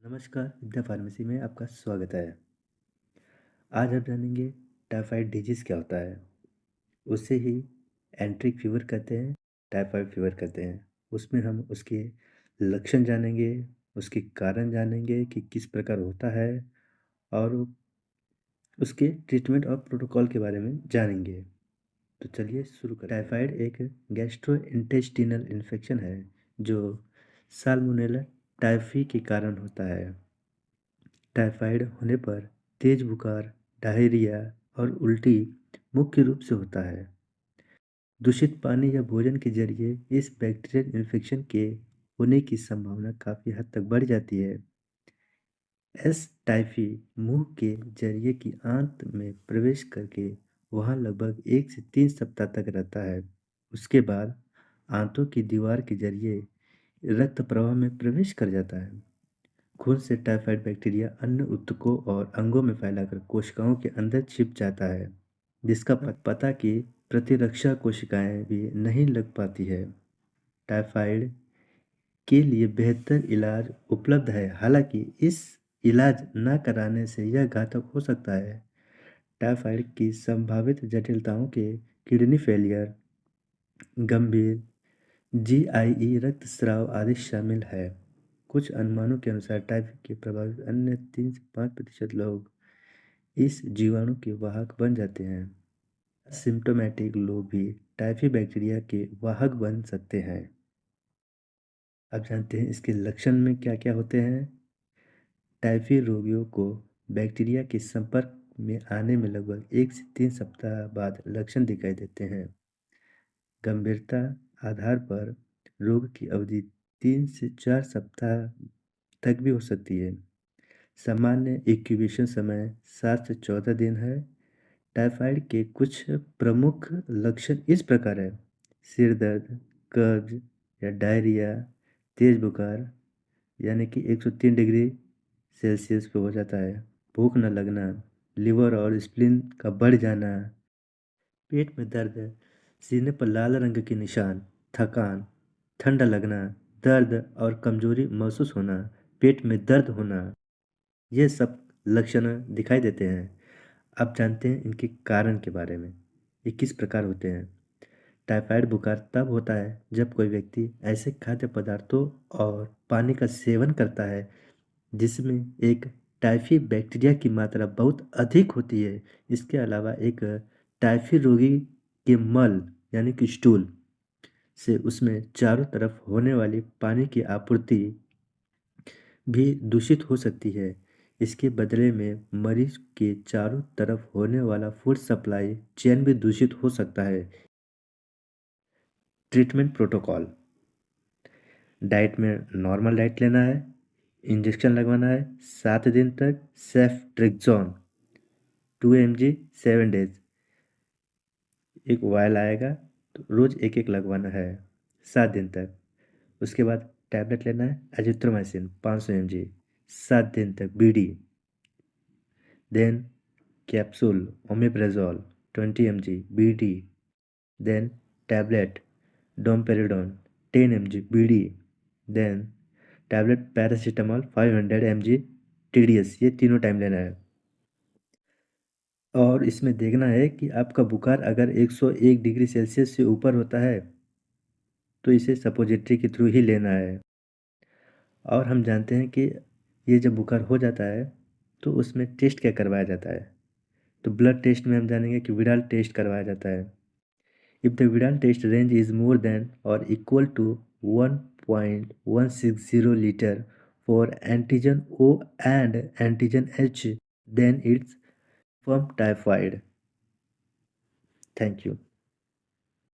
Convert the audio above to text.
नमस्कार, विद्या फार्मेसी में आपका स्वागत है। आज हम जानेंगे टाइफाइड डिजीज़ क्या होता है। उसे ही एंट्रिक फीवर कहते हैं, टाइफाइड फीवर कहते हैं। उसमें हम उसके लक्षण जानेंगे, उसके कारण जानेंगे कि किस प्रकार होता है और उसके ट्रीटमेंट और प्रोटोकॉल के बारे में जानेंगे। तो चलिए शुरू करें। टाइफाइड एक गैस्ट्रोइंटेस्टिनल इन्फेक्शन है जो साल्मोनेला टाइफी के कारण होता है। टाइफाइड होने पर तेज बुखार, डायरिया और उल्टी मुख्य रूप से होता है। दूषित पानी या भोजन के जरिए इस बैक्टीरियल इन्फेक्शन के होने की संभावना काफ़ी हद तक बढ़ जाती है। एस टाइफी मुंह के जरिए की आंत में प्रवेश करके वहां लगभग 1 से 3 सप्ताह तक रहता है। उसके बाद आंतों की दीवार के जरिए रक्त प्रवाह में प्रवेश कर जाता है। खून से टाइफाइड बैक्टीरिया अन्य ऊतकों और अंगों में फैलाकर कोशिकाओं के अंदर छिप जाता है, जिसका पता कि प्रतिरक्षा कोशिकाएं भी नहीं लग पाती है। टाइफाइड के लिए बेहतर इलाज उपलब्ध है, हालांकि इस इलाज न कराने से यह घातक हो सकता है। टाइफाइड की संभावित जटिलताओं के किडनी फेलियर, गंभीर जीआईई रक्तस्राव आदि शामिल है। कुछ अनुमानों के अनुसार टाइफाइड के प्रभावित अन्य 3 से 5% लोग इस जीवाणु के वाहक बन जाते हैं। सिम्टोमेटिक लोग भी टाइफी बैक्टीरिया के वाहक बन सकते हैं। अब जानते हैं इसके लक्षण में क्या क्या होते हैं। टाइफी रोगियों को बैक्टीरिया के संपर्क में आने में लगभग 1 से 3 सप्ताह बाद लक्षण दिखाई देते हैं। गंभीरता आधार पर रोग की अवधि 3 से 4 सप्ताह तक भी हो सकती है। सामान्य इंक्यूबेशन समय 7 से 14 दिन है। टाइफाइड के कुछ प्रमुख लक्षण इस प्रकार है: सिर दर्द, कब्ज या डायरिया, तेज बुखार यानी कि 103 डिग्री सेल्सियस पे हो जाता है, भूख न लगना, लिवर और स्प्लीन का बढ़ जाना, पेट में दर्द, सीने पर लाल रंग के निशान, थकान, ठंडा लगना, दर्द और कमजोरी महसूस होना, पेट में दर्द होना, ये सब लक्षण दिखाई देते हैं। अब जानते हैं इनके कारण के बारे में। ये किस प्रकार होते हैं। टाइफाइड बुखार तब होता है जब कोई व्यक्ति ऐसे खाद्य पदार्थों और पानी का सेवन करता है जिसमें एक टाइफी बैक्टीरिया की मात्रा बहुत अधिक होती है। इसके अलावा एक टाइफी रोगी के मल यानी कि स्टूल से उसमें चारों तरफ होने वाली पानी की आपूर्ति भी दूषित हो सकती है। इसके बदले में मरीज के चारों तरफ होने वाला फूड सप्लाई चेन भी दूषित हो सकता है। ट्रीटमेंट प्रोटोकॉल: डाइट में नॉर्मल डाइट लेना है, इंजेक्शन लगवाना है 7 दिन तक, सेफ्ट्रिक्सोन 2 mg 7 डेज, एक वायल आएगा तो रोज एक एक लगवाना है 7 दिन तक। उसके बाद टैबलेट लेना है एजिथ्रोमाइसिन 500 mg 7 दिन तक BD. Then capsule omeprazole 20 mg BD. Then tablet domperidone 10 mg BD. Then tablet paracetamol 500 mg TDS, ये तीनों टाइम लेना है। और इसमें देखना है कि आपका बुखार अगर 101 डिग्री सेल्सियस से ऊपर होता है तो इसे सपोजिटरी के थ्रू ही लेना है। और हम जानते हैं कि ये जब बुखार हो जाता है तो उसमें टेस्ट क्या करवाया जाता है। तो ब्लड टेस्ट में हम जानेंगे कि विडाल टेस्ट करवाया जाता है। If the Widal test range is more than और equal to 1.160 litre for antigen O and antigen H, then it's from typhoid. Thank you.